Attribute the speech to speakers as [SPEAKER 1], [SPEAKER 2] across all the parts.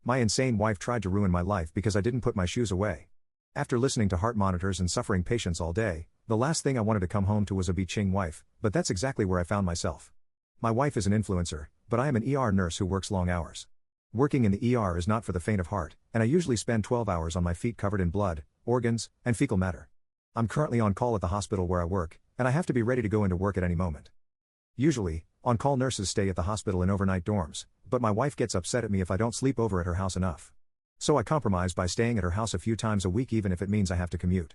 [SPEAKER 1] My insane wife tried to ruin my life because I didn't put my shoes away. After listening to heart monitors and suffering patients all day, the last thing I wanted to come home to was a bitching wife, but that's exactly where I found myself. My wife is an influencer, but I am an ER nurse who works long hours. Working in the ER is not for the faint of heart, and I usually spend 12 hours on my feet covered in blood, organs, and fecal matter. I'm currently on call at the hospital where I work, and I have to be ready to go into work at any moment. Usually, on-call nurses stay at the hospital in overnight dorms, but my wife gets upset at me if I don't sleep over at her house enough. So I compromise by staying at her house a few times a week even if it means I have to commute.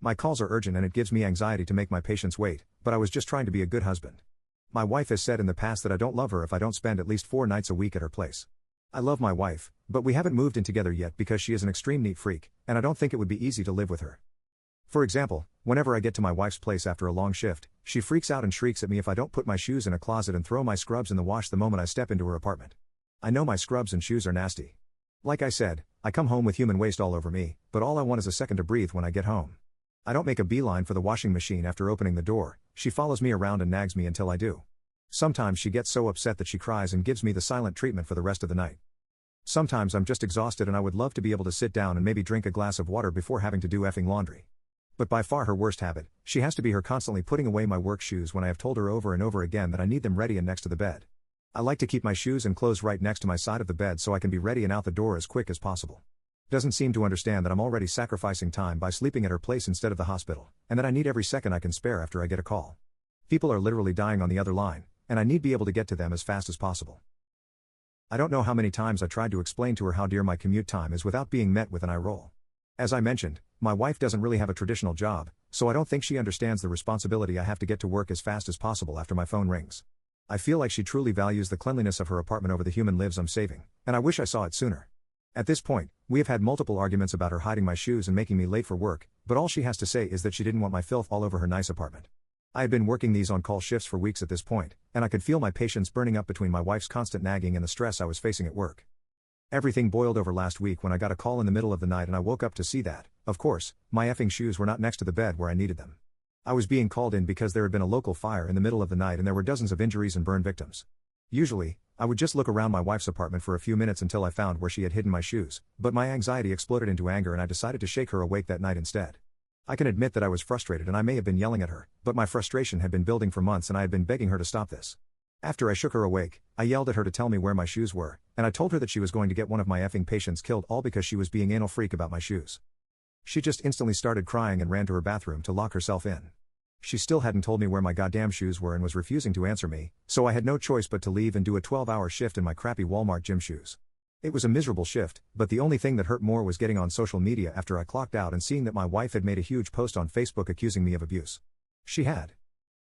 [SPEAKER 1] My calls are urgent and it gives me anxiety to make my patients wait, but I was just trying to be a good husband. My wife has said in the past that I don't love her if I don't spend at least 4 nights a week at her place. I love my wife, but we haven't moved in together yet because she is an extreme neat freak, and I don't think it would be easy to live with her. For example, whenever I get to my wife's place after a long shift, she freaks out and shrieks at me if I don't put my shoes in a closet and throw my scrubs in the wash the moment I step into her apartment. I know my scrubs and shoes are nasty. Like I said, I come home with human waste all over me, but all I want is a second to breathe when I get home. I don't make a beeline for the washing machine after opening the door, she follows me around and nags me until I do. Sometimes she gets so upset that she cries and gives me the silent treatment for the rest of the night. Sometimes I'm just exhausted and I would love to be able to sit down and maybe drink a glass of water before having to do effing laundry. But by far her worst habit, she has to be her constantly putting away my work shoes when I have told her over and over again that I need them ready and next to the bed. I like to keep my shoes and clothes right next to my side of the bed so I can be ready and out the door as quick as possible. Doesn't seem to understand that I'm already sacrificing time by sleeping at her place instead of the hospital, and that I need every second I can spare after I get a call. People are literally dying on the other line, and I need to be able to get to them as fast as possible. I don't know how many times I tried to explain to her how dear my commute time is without being met with an eye roll. As I mentioned, my wife doesn't really have a traditional job, so I don't think she understands the responsibility I have to get to work as fast as possible after my phone rings. I feel like she truly values the cleanliness of her apartment over the human lives I'm saving, and I wish I saw it sooner. At this point, we have had multiple arguments about her hiding my shoes and making me late for work, but all she has to say is that she didn't want my filth all over her nice apartment. I had been working these on-call shifts for weeks at this point, and I could feel my patience burning up between my wife's constant nagging and the stress I was facing at work. Everything boiled over last week when I got a call in the middle of the night and I woke up to see that, of course, my effing shoes were not next to the bed where I needed them. I was being called in because there had been a local fire in the middle of the night and there were dozens of injuries and burn victims. Usually, I would just look around my wife's apartment for a few minutes until I found where she had hidden my shoes, but my anxiety exploded into anger and I decided to shake her awake that night instead. I can admit that I was frustrated and I may have been yelling at her, but my frustration had been building for months and I had been begging her to stop this. After I shook her awake, I yelled at her to tell me where my shoes were, and I told her that she was going to get one of my effing patients killed all because she was being anal freak about my shoes. She just instantly started crying and ran to her bathroom to lock herself in. She still hadn't told me where my goddamn shoes were and was refusing to answer me, so I had no choice but to leave and do a 12-hour shift in my crappy Walmart gym shoes. It was a miserable shift, but the only thing that hurt more was getting on social media after I clocked out and seeing that my wife had made a huge post on Facebook accusing me of abuse. She had.